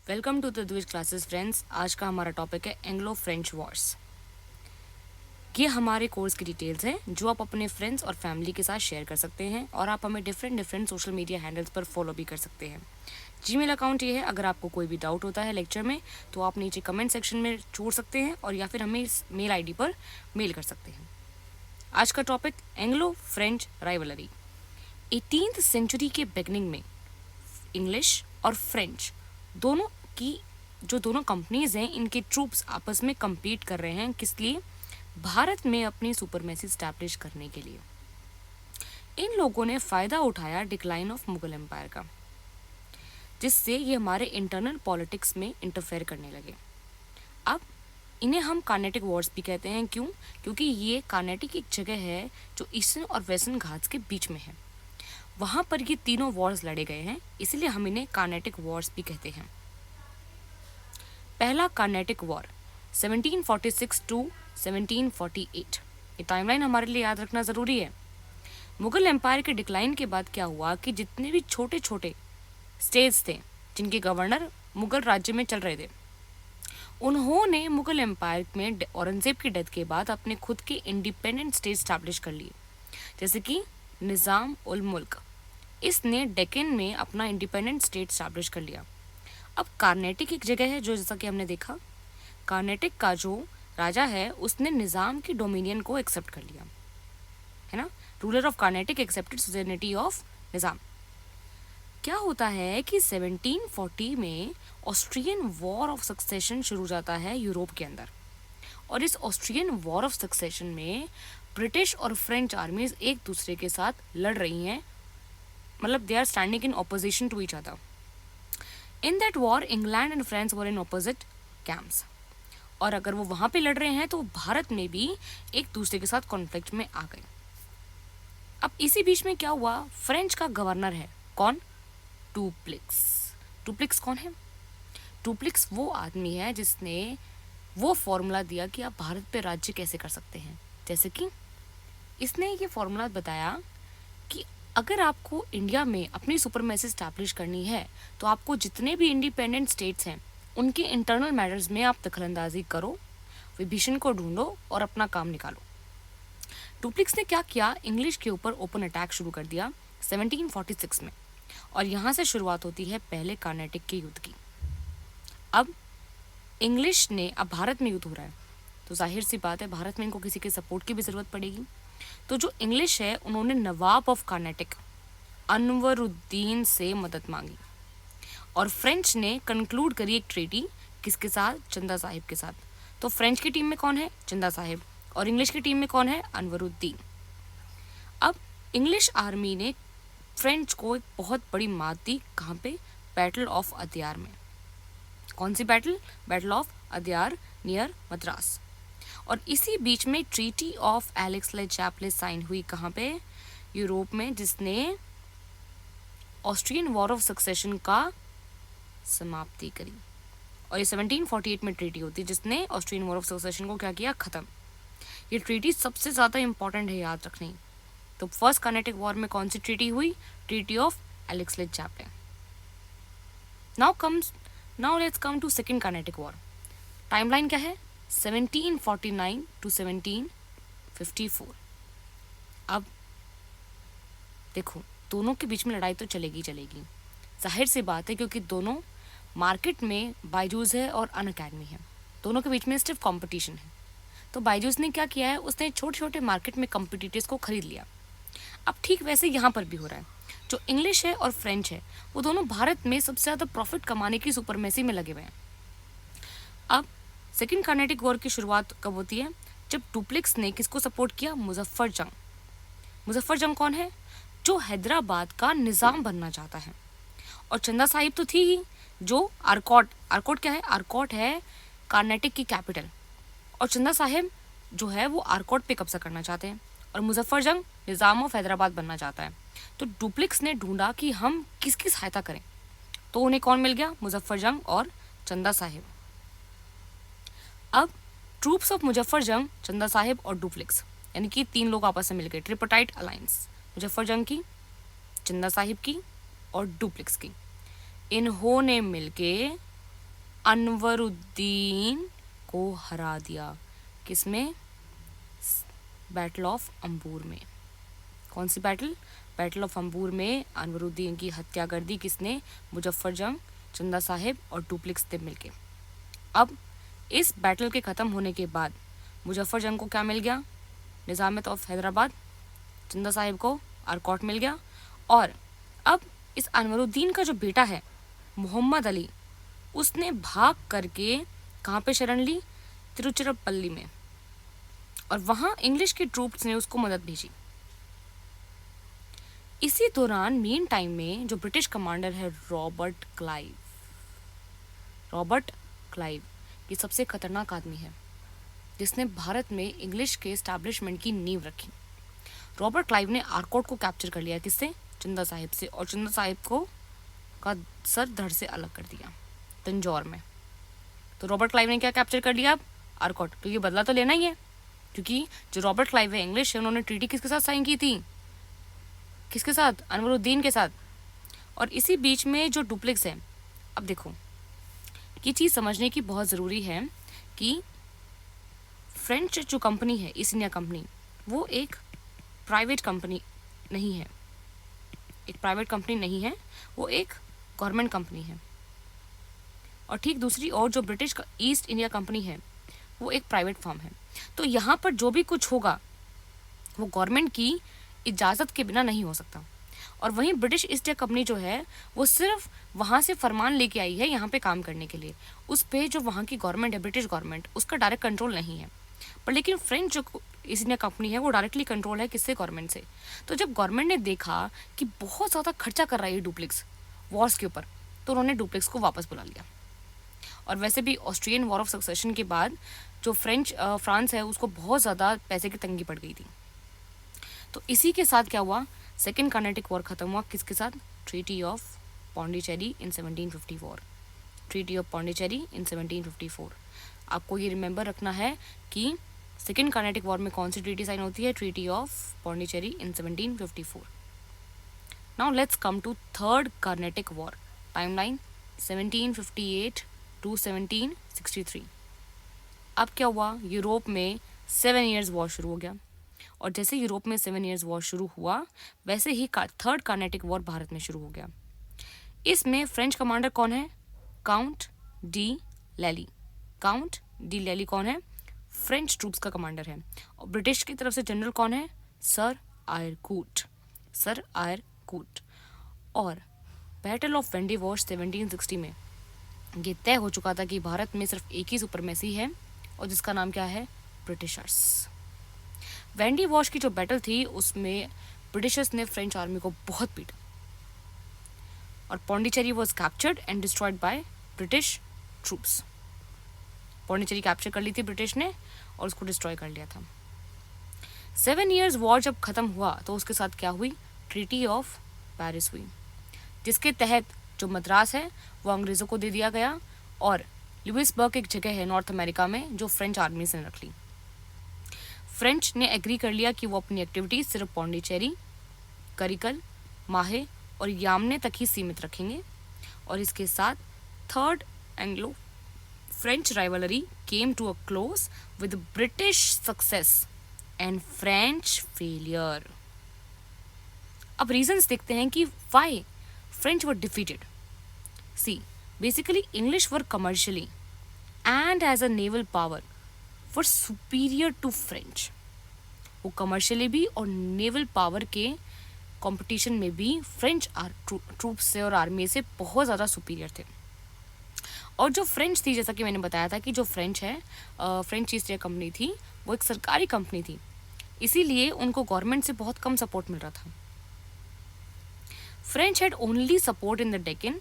Welcome to the द्विज classes friends. आज का हमारा टॉपिक है एंग्लो फ्रेंच वॉर्स। ये हमारे कोर्स की डिटेल्स हैं जो आप अपने फ्रेंड्स और फैमिली के साथ शेयर कर सकते हैं और आप हमें डिफरेंट सोशल मीडिया हैंडल्स पर फॉलो भी कर सकते हैं। जीमेल अकाउंट ये है, अगर आपको कोई भी डाउट होता है लेक्चर में तो आप नीचे कमेंट सेक्शन में छोड़ सकते हैं और या फिर हमें इस मेल आईडी पर मेल कर सकते हैं। आज का topic Anglo French rivalry. 18th century के बिगनिंग में इंग्लिश और फ्रेंच दोनों की जो दोनों कंपनीज हैं, इनके ट्रूप्स आपस में compete कर रहे हैं। किस लिए? भारत में अपनी सुपरमेसी स्टैब्लिश करने के लिए। इन लोगों ने फ़ायदा उठाया डिक्लाइन ऑफ मुगल एम्पायर का, जिससे ये हमारे इंटरनल पॉलिटिक्स में इंटरफेयर करने लगे। अब इन्हें हम कार्नेटिक वॉर्स भी कहते हैं। क्यों? क्योंकि ये कार्नेटिक एक जगह है जो ईस्टर्न और वेस्टर्न घाट्स के बीच में है। वहाँ पर ये तीनों वॉर्स लड़े गए हैं, इसलिए हम इन्हें कार्नेटिक वॉर्स भी कहते हैं। पहला कार्नेटिक वॉर 1746 टू 1748। ये टाइमलाइन हमारे लिए याद रखना ज़रूरी है। मुगल एम्पायर के डिक्लाइन के बाद क्या हुआ कि जितने भी छोटे छोटे स्टेट्स थे जिनके गवर्नर मुगल राज्य में चल रहे थे, उन्होंने मुगल एम्पायर में औरंगजेब की डेथ के बाद अपने खुद के इंडिपेंडेंट स्टेट स्टैब्लिश कर लिए, जैसे कि निज़ाम उल मुल्क। इसने डेक्कन में अपना इंडिपेंडेंट स्टेट स्टैब्लिश कर लिया। अब कार्नेटिक एक जगह है जो, जैसा कि हमने देखा, कार्नेटिक का जो राजा है उसने निज़ाम की डोमिनियन को एक्सेप्ट कर लिया, है ना। Ruler of Carnatic accepted suzerainty of Nizam. क्या होता है कि 1740 में ऑस्ट्रियन वॉर ऑफ सक्सेशन शुरू हो जाता है यूरोप के अंदर, और इस ऑस्ट्रियन वॉर ऑफ सक्सेशन में ब्रिटिश और फ्रेंच आर्मीज एक दूसरे के साथ लड़ रही हैं, मतलब they are standing in opposition to each other. In that war England and France were in opposite camps, और अगर वो वहाँ पे लड़ रहे हैं तो भारत में भी एक दूसरे के साथ कॉन्फ्लिक्ट में आ गए। अब इसी बीच में क्या हुआ, फ्रेंच का गवर्नर है कौन? डुप्लिक्स। डुप्लिक्स कौन है? डुप्लिक्स वो आदमी है जिसने वो फॉर्मूला दिया कि आप भारत पे राज्य कैसे कर सकते हैं। जैसे कि इसने ये फॉर्मूला बताया कि अगर आपको इंडिया में अपनी सुपरमेसी स्टैब्लिश करनी है तो आपको जितने भी इंडिपेंडेंट स्टेट्स हैं उनके इंटरनल मैटर्स में आप दखलंदाजी करो, विभीषण को ढूंढो और अपना काम निकालो। डुप्लिक्स ने क्या किया, इंग्लिश के ऊपर ओपन अटैक शुरू कर दिया 1746 में, और यहाँ से शुरुआत होती है पहले कार्नेटिक के युद्ध की। अब इंग्लिश ने, अब भारत में युद्ध हो रहा है तो जाहिर सी बात है भारत में इनको किसी के सपोर्ट की भी ज़रूरत पड़ेगी। तो जो इंग्लिश है उन्होंने नवाब ऑफ कार्नेटिक अनवरुद्दीन से मदद मांगी, और फ्रेंच ने कंक्लूड करी एक ट्रीटी, किसके साथ? चंदा साहिब के साथ। तो फ्रेंच की टीम में कौन है? चंदा साहिब, और इंग्लिश की टीम में कौन है? अनवरुद्दीन। अब इंग्लिश आर्मी ने फ्रेंच को एक बहुत बड़ी मात दी। कहाँ पे? बैटल ऑफ अदयार में। कौन सी battle? Battle of Adyar near Madras. और इसी बीच में treaty of Aix-la-Chapelle sign हुई। कहाँ पे? यूरोप में, जिसने ऑस्ट्रियन वॉर ऑफ सक्सेशन का समाप्ति करी। और ये 1748 में ट्रीटी होती है जिसने ऑस्ट्रियन वॉर ऑफ सक्सेशन को क्या किया? खत्म। ये ट्रीटी सबसे ज़्यादा इंपॉर्टेंट है याद रखनी। तो फर्स्ट कार्नेटिक वॉर में कौन सी ट्रीटी हुई? Treaty of Aix-la-Chapelle. Now let's come to second Carnatic war. Timeline क्या है? 1749 टू 1754। अब देखो, दोनों के बीच में लड़ाई तो चलेगी चलेगी, जाहिर सी बात है, क्योंकि दोनों मार्केट में बायजूस है और अन अकेडमी है, दोनों के बीच में स्टिफ कंपटीशन है। तो बायजूस ने क्या किया है, उसने छोटे छोटे मार्केट में कंपिटिटर्स को खरीद लिया। अब ठीक वैसे यहाँ पर भी हो रहा है। जो इंग्लिश है और फ्रेंच है वो दोनों भारत में सबसे ज़्यादा प्रॉफिट कमाने की सुपरमेसी में लगे हुए हैं। अब सेकेंड कार्नेटिक वॉर की शुरुआत कब होती है? जब डुप्लिक्स ने किसको सपोर्ट किया? मुजफ्फर जंग। मुजफ्फर जंग कौन है? जो हैदराबाद का निज़ाम बनना चाहता है। और चंदा साहिब तो थी ही, जो आरकोट क्या है? आरकोट है कार्नेटिक की कैपिटल, और चंदा साहिब जो है वो आरकोट पे कब्जा करना चाहते हैं, और मुजफ्फर जंग निज़ाम ऑफ हैदराबाद बनना चाहता है। तो डुप्लिक्स ने ढूंढा कि हम किसकी सहायता करें, तो उन्हें कौन मिल गया? मुजफ्फर जंग और चंदा साहिब। अब ट्रूप्स ऑफ मुजफ्फर जंग, चंदा साहिब और डुप्लिक्स, यानी कि तीन लोग आपस में मिल गए, ट्रिपटाइट अलायंस, मुजफ्फर जंग की, चंदा साहिब की और डुप्लिक्स की। इन्होंने मिलके अनवरुद्दीन को हरा दिया। किसमें? बैटल ऑफ अंबूर में। कौन सी बैटल? बैटल ऑफ अंबूर में अनवरुद्दीन की हत्या कर दी। किसने? मुजफ्फर जंग, चंदा साहिब और डुप्लेक्स ने मिलके। अब इस बैटल के ख़त्म होने के बाद मुजफ्फर जंग को क्या मिल गया? निज़ामियत ऑफ हैदराबाद। चंदा साहिब को आरकोट मिल गया। और अब इस अनवरुद्दीन का जो बेटा है मोहम्मद अली, उसने भाग करके कहाँ पे शरण ली? तिरुचिरापल्ली में। और वहाँ इंग्लिश के ट्रूप्स ने उसको मदद भेजी। इसी दौरान मेन टाइम में जो ब्रिटिश कमांडर है रॉबर्ट क्लाइव, ये सबसे खतरनाक आदमी है जिसने भारत में इंग्लिश के एस्टैब्लिशमेंट की नींव रखी। रॉबर्ट क्लाइव ने आरकोट को कैप्चर कर लिया। किससे? चंदा साहिब से। और चंदा साहिब को का सर धड़ से अलग कर दिया तंजौर में। तो रॉबर्ट क्लाइव ने क्या कैप्चर कर लिया? अब आरकोट, क्योंकि बदला तो लेना ही है। क्योंकि जो रॉबर्ट क्लाइव है इंग्लिश है, उन्होंने ट्रीटी किसके साथ साइन की थी? किसके साथ? अनवरुद्दीन के साथ। और इसी बीच में जो डुप्लेक्स है, अब देखो ये चीज़ समझने की बहुत ज़रूरी है कि फ्रेंच जो कंपनी है ईस्ट इंडिया कंपनी, वो एक प्राइवेट कंपनी नहीं है। वो एक गवर्नमेंट कंपनी है। और ठीक दूसरी ओर जो ब्रिटिश ईस्ट इंडिया कंपनी है वो एक प्राइवेट फर्म है। तो यहाँ पर जो भी कुछ होगा वो गवर्नमेंट की इजाज़त के बिना नहीं हो सकता। और वहीं ब्रिटिश ईस्ट इंडिया कंपनी जो है वो सिर्फ वहाँ से फरमान लेके आई है यहाँ पे काम करने के लिए। उस पे जो वहाँ की गवर्नमेंट है, ब्रिटिश गवर्नमेंट, उसका डायरेक्ट कंट्रोल नहीं है। पर लेकिन फ्रेंच जो ईस्ट इंडिया कंपनी है वो डायरेक्टली कंट्रोल है किससे? गवर्नमेंट से। तो जब गवर्नमेंट ने देखा कि बहुत ज़्यादा खर्चा कर रहा है डुप्लेक्स वॉर्स के ऊपर, तो उन्होंने डुप्लेक्स को वापस बुला लिया। और वैसे भी ऑस्ट्रियन वॉर ऑफ सक्सेशन के बाद जो फ्रांस है उसको बहुत ज़्यादा पैसे की तंगी पड़ गई थी। तो इसी के साथ क्या हुआ? सेकेंड कार्नेटिक वॉर खत्म हुआ। किसके साथ? Treaty of Pondicherry in 1754। Treaty of Pondicherry in 1754। आपको ये रिमेंबर रखना है कि सेकेंड कार्नेटिक वॉर में कौन सी ट्रीटी साइन होती है? Treaty of Pondicherry in 1754। Now let's come to third Carnatic war. Timeline 1758 to 1763। अब क्या हुआ? यूरोप में 7 ईयर्स वॉर शुरू हो गया। और जैसे यूरोप में 7 ईयर्स वॉर शुरू हुआ वैसे ही थर्ड कार्नेटिक वॉर भारत में शुरू हो गया। इसमें फ्रेंच कमांडर कौन है? काउंट डी लैली। काउंट डी लैली कौन है? फ्रेंच ट्रूप्स का कमांडर है। और ब्रिटिश की तरफ से जनरल कौन है? Sir Eyre Coote. और बैटल ऑफ वेंडी वॉश 1760 में ये तय हो चुका था कि भारत में सिर्फ एक ही सुपरमेसी है और जिसका नाम क्या है? ब्रिटिशर्स। वेंडी वॉश की जो बैटल थी उसमें ब्रिटिशर्स ने फ्रेंच आर्मी को बहुत पीटा और Pondicherry was captured and destroyed by British troops. Pondicherry capture कर ली थी ब्रिटिश ने और उसको डिस्ट्रॉय कर लिया था। 7 ईयर्स वॉर जब खत्म हुआ तो उसके साथ क्या हुई? ट्रीटी ऑफ पेरिस हुई, जिसके तहत जो मद्रास है वो अंग्रेज़ों को दे दिया गया और लुइसबर्ग एक जगह है नॉर्थ अमेरिका में जो फ्रेंच आर्मी से रख ली। फ्रेंच ने एग्री कर लिया कि वो अपनी एक्टिविटीज सिर्फ पौंडीचेरी, करिकल, माहे और यामने तक ही सीमित रखेंगे। और इसके साथ third Anglo French rivalry came to a close with British success and French failure. अब रीजंस देखते हैं कि why French were defeated. See, basically English were commercially and as a naval power were superior to French. वो commercially भी और naval power के competition में भी फ्रेंच ट्रूप्स से और आर्मी से बहुत ज़्यादा सुपीरियर थे। और जो फ्रेंच थी, जैसा कि मैंने बताया था कि जो फ्रेंच है, फ्रेंच ईस्ट इंडिया कंपनी थी, वो एक सरकारी कंपनी थी, इसीलिए उनको गवर्नमेंट से बहुत कम सपोर्ट मिल रहा था। French had only support in the Deccan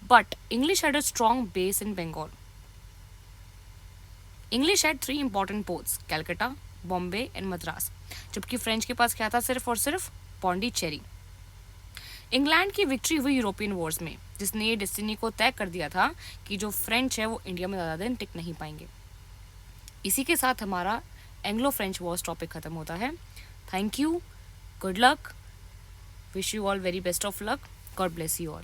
but English had a strong base in Bengal. English had 3 important ports, Calcutta, Bombay and Madras, जबकि फ्रेंच के पास क्या था? सिर्फ और सिर्फ पौंडीचेरी। इंग्लैंड की विक्ट्री हुई यूरोपियन वॉर्स में, जिसने ये डेस्टिनी को तय कर दिया था कि जो फ्रेंच है वो इंडिया में ज़्यादा दिन टिक नहीं पाएंगे। इसी के साथ हमारा एंग्लो फ्रेंच वॉर्स टॉपिक खत्म होता है। Thank you, good luck, wish you all very best of luck, God bless you all.